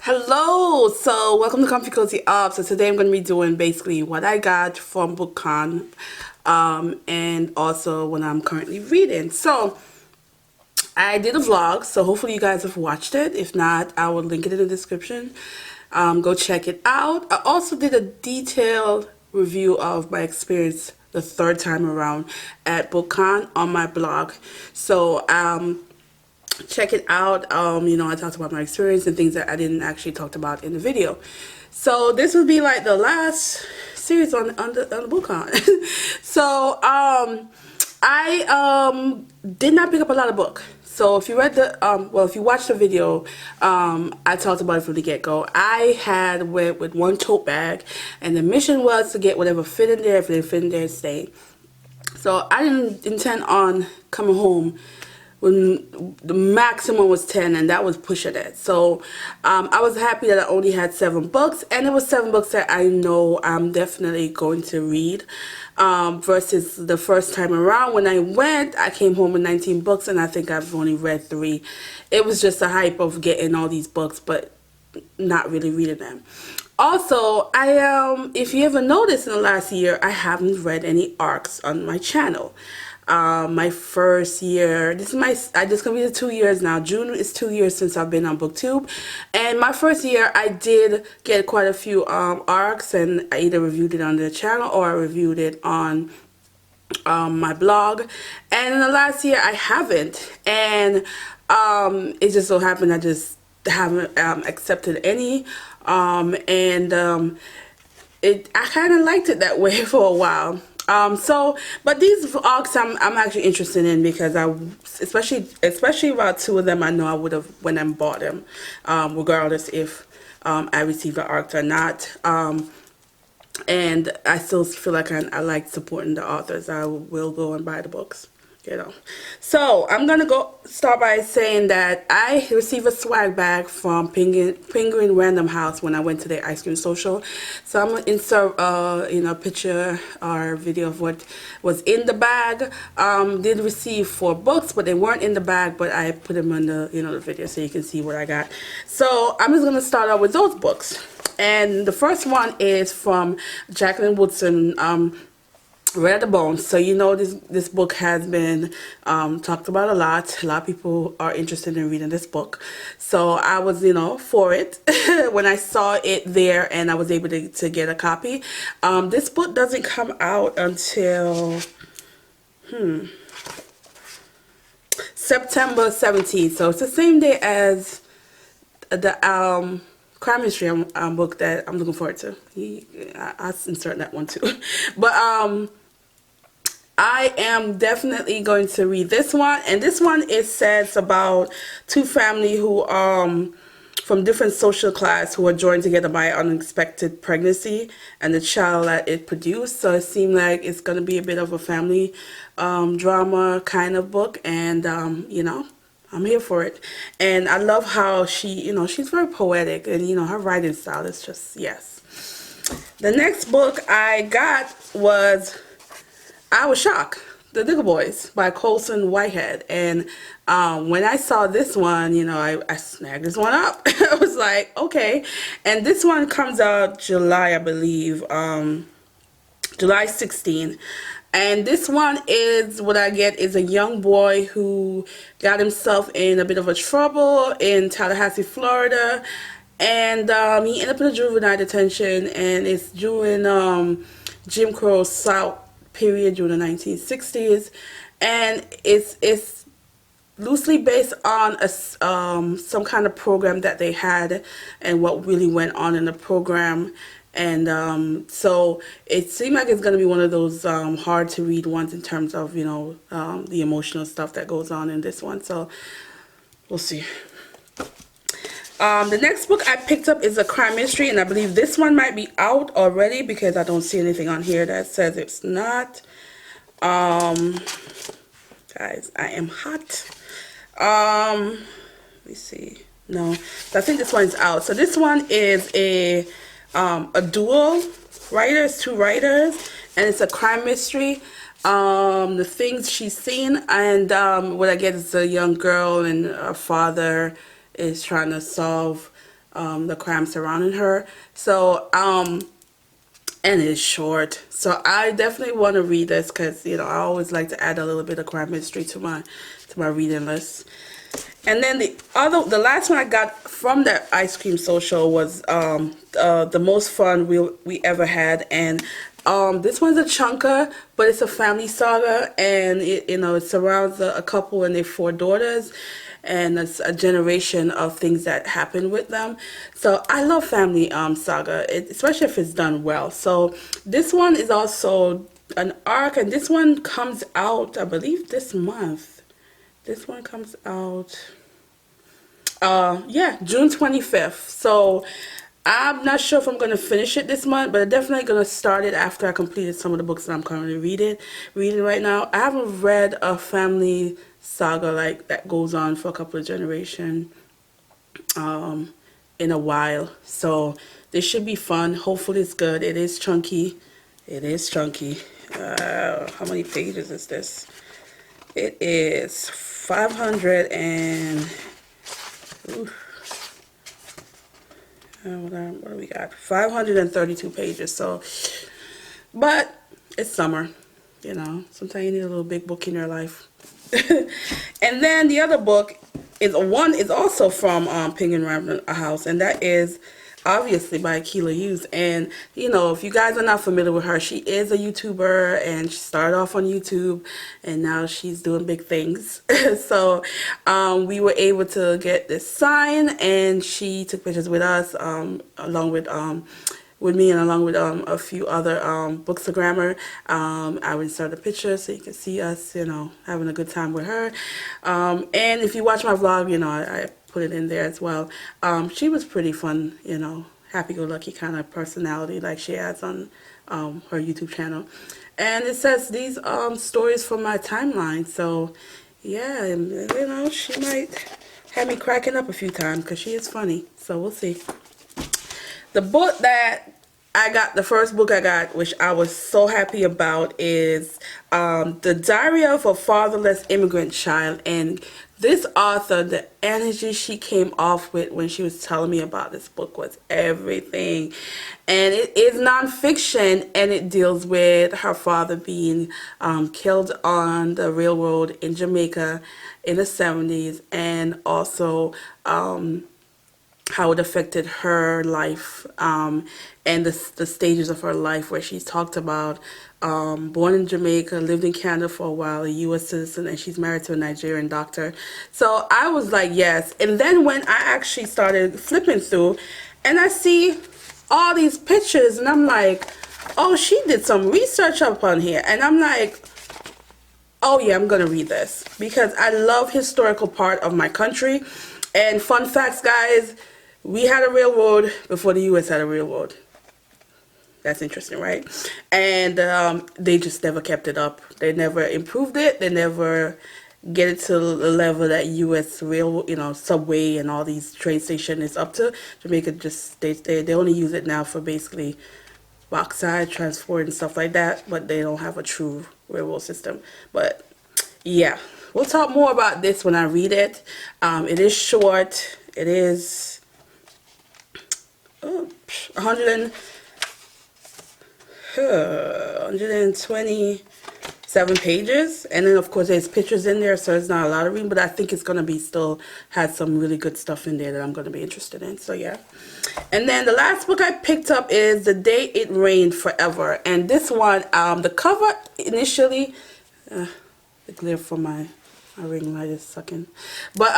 Hello, so welcome to Comfy Cozy Up. So today I'm going to be doing basically what I got from BookCon, and also what I'm currently reading. So I did a vlog, so hopefully you guys have watched it. If not, I will link it in the description. Go check it out. I also did a detailed review of my experience the third time around at BookCon on my blog. So check it out. I talked about my experience and things that I didn't actually talk about in the video. So this would be like the last series on the BookCon. So I did not pick up a lot of book. So if you read the if you watched the video, I talked about it from the get-go. I went with one tote bag, and the mission was to get whatever fit in there. If it didn't fit in there, stay. So I didn't intend on coming home when the maximum was 10, and that was pushing it. So I was happy that I only had 7 books, and it was 7 books that I know I'm definitely going to read, versus the first time around when I came home with 19 books, and I think I've only read 3. It was just a hype of getting all these books, but not really reading them. Also, if you ever noticed in the last year, I haven't read any arcs on my channel. My first year, this gonna be the 2 years now. June is 2 years since I've been on BookTube, and my first year I did get quite a few arcs, and I either reviewed it on the channel or I reviewed it on my blog. And in the last year I haven't, and it just so happened I just haven't accepted any, I kind of liked it that way for a while. But these arcs I'm actually interested in, because especially about 2 of them I know I would have went and bought them, regardless if I received an arc or not. And I still feel like I like supporting the authors. I will go and buy the books. So I'm gonna start by saying that I received a swag bag from Penguin Random House when I went to their ice cream social. So I'm gonna insert a picture or video of what was in the bag. Did receive 4 books, but they weren't in the bag, but I put them in the video so you can see what I got. So I'm just gonna start out with those books, and the first one is from Jacqueline Woodson, Red at the Bone. So this book has been talked about a lot. A lot of people are interested in reading this book. So I was for it when I saw it there, and I was able to get a copy. This book doesn't come out until September 17th. So it's the same day as the crime mystery book that I'm looking forward to. I'll insert that one too. But I am definitely going to read this one, and this one says about 2 family who from different social class who are joined together by unexpected pregnancy and the child that it produced. So it seemed like it's going to be a bit of a family drama kind of book, and I'm here for it. And I love how she's very poetic, and her writing style is just yes. The next book I got I was shocked. The Digger Boys by Colson Whitehead. And when I saw this one, I snagged this one up. I was like, okay. And this one comes out July, I believe, July 16. And this one is, what I get is a young boy who got himself in a bit of a trouble in Tallahassee, Florida. And he ended up in a juvenile detention, and it's during Jim Crow South period, during the 1960s, and it's loosely based on some kind of program that they had and what really went on in the program. And so it seemed like it's going to be one of those hard to read ones in terms of the emotional stuff that goes on in this one. So we'll see. The next book I picked up is a crime mystery, and I believe this one might be out already because I don't see anything on here that says it's not. Guys, I am hot. Let me see. No, so I think this one's out. So this one is a dual writer. It's 2 writers, and it's a crime mystery. The things she's seen, and what I get is a young girl and her father is trying to solve the crime surrounding her. So, and it's short. So I definitely want to read this because, you know, I always like to add a little bit of crime mystery to my reading list. And then the last one I got from that ice cream social was the most fun we ever had, and this one's a chunker, but it's a family saga, and it surrounds a couple and their 4 daughters, and it's a generation of things that happen with them. So I love family saga, especially if it's done well. So this one is also an arc, and this one comes out, I believe, this month. This one comes out, yeah, June 25th. So I'm not sure if I'm going to finish it this month, but I'm definitely going to start it after I completed some of the books that I'm currently reading right now. I haven't read a family saga like that goes on for a couple of generations in a while. So this should be fun. Hopefully it's good. It is chunky. It is chunky. How many pages is this? It is 500 and what do we got? 532 pages. So, but it's summer, you know. Sometimes you need a little big book in your life. And then the other book is also from Penguin Random House, and that is obviously by Keela Hughes. And you know, if you guys are not familiar with her, she is a YouTuber, and she started off on YouTube, and now she's doing big things. So we were able to get this sign, and she took pictures with us, along with me and along with a few other bookstagrammer. I would insert a picture so you can see us, you know, having a good time with her. And if you watch my vlog, you know, I put it in there as well. She was pretty fun, you know, happy-go-lucky kind of personality like she has on her YouTube channel. And it says these stories from my timeline. So yeah, and, you know, she might have me cracking up a few times because she is funny. So we'll see. The book that the first book I got, which I was so happy about, is The Diary of a Fatherless Immigrant Child. And this author, the energy she came off with when she was telling me about this book was everything. And it is nonfiction, and it deals with her father being killed on the railroad in Jamaica in the 70s, and also how it affected her life, and the stages of her life where she's talked about born in Jamaica, lived in Canada for a while, a U.S. citizen, and she's married to a Nigerian doctor. So I was like, yes. And then when I actually started flipping through, and I see all these pictures, and I'm like, oh, she did some research up on here. And I'm like, oh yeah, I'm gonna read this because I love historical part of my country. And fun facts, guys, we had a railroad before the U.S. had a railroad. That's interesting, right? And they just never kept it up. They never improved it. They never get it to the level that U.S. rail, you know, subway and all these train station is up to. Jamaica just they only use it now for basically bauxite transport and stuff like that, but they don't have a true railroad system. But yeah, we'll talk more about this when I read it. It is short. It is 127 pages, and then of course there's pictures in there, so it's not a lot of reading, but I think it's gonna be still has some really good stuff in there that I'm gonna be interested in. So yeah. And then the last book I picked up is The Day It Rained Forever, and this one, the cover initially, the glare from my ring light is sucking, but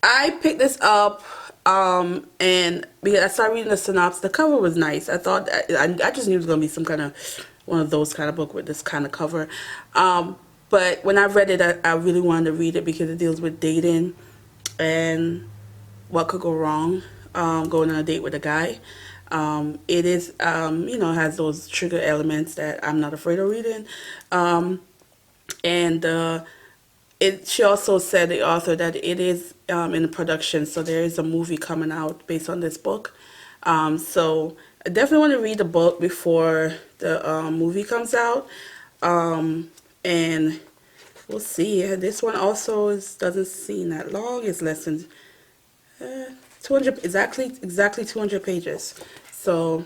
I picked this up, and because I started reading the synopsis, the cover was nice. I thought, I just knew it was going to be some kind of, one of those kind of book with this kind of cover. But when I read it, I really wanted to read it because it deals with dating and what could go wrong, going on a date with a guy. It is, you know, has those trigger elements that I'm not afraid of reading. She also said, the author, that it is in production, so there is a movie coming out based on this book. So I definitely want to read the book before the movie comes out. And we'll see. This one also doesn't seem that long. It's less than 200, exactly 200 pages. So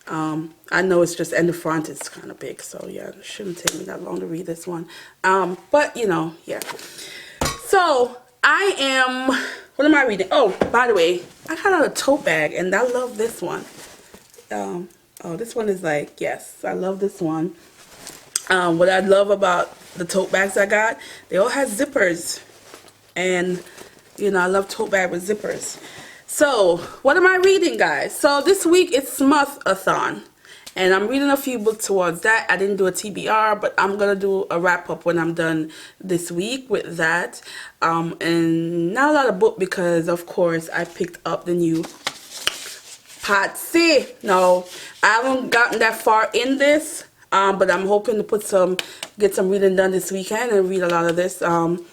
I know it's just, and the font is kind of big, so yeah, it shouldn't take me that long to read this one. But you know, yeah. So I am, what am I reading? Oh, by the way, I got a tote bag and I love this one. Oh, this one is like, yes, I love this one. What I love about the tote bags I got, they all have zippers. And, you know, I love tote bag with zippers. So, what am I reading, guys? So, this week it's Smuth-a-thon. And I'm reading a few books towards that. I didn't do a TBR, but I'm going to do a wrap-up when I'm done this week with that. And not a lot of book because, of course, I picked up the new Patsy. No, I haven't gotten that far in this. But I'm hoping to get some reading done this weekend and read a lot of this. You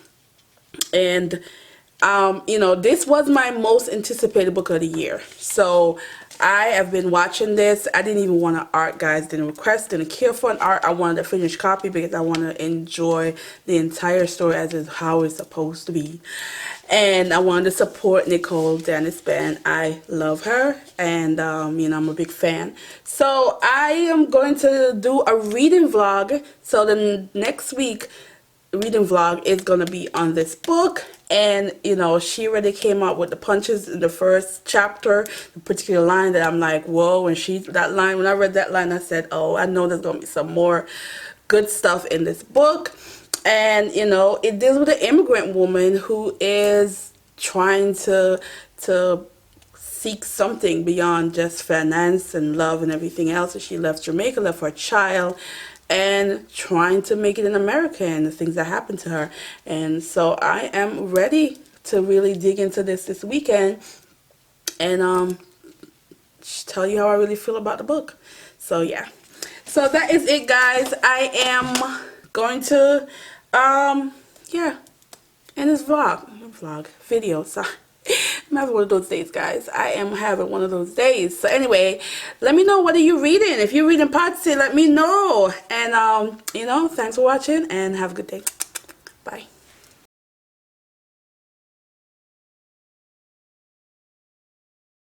know, this was my most anticipated book of the year. So I have been watching this. I didn't even want an art, guys. Didn't request, didn't care for an art. I wanted a finished copy because I want to enjoy the entire story as is how it's supposed to be. And I wanted to support Nicole Dennis-Benn. I love her, and you know, I'm a big fan. So I am going to do a reading vlog. So the next week reading vlog is going to be on this book. And you know, she already came out with the punches in the first chapter, the particular line that I'm like, whoa. And when I read that line, I said, oh, I know there's going to be some more good stuff in this book. And you know, it deals with an immigrant woman who is trying to seek something beyond just finance and love and everything else. And she left Jamaica, left her child, and trying to make it in America and the things that happened to her. And so I am ready to really dig into this weekend and tell you how I really feel about the book. So yeah, so that is it, guys. I am going to yeah, end this video, sorry. I'm having one of those days, guys. I am having one of those days. So anyway, let me know, what are you reading? If you're reading Patsy, let me know. And you know, thanks for watching and have a good day. Bye.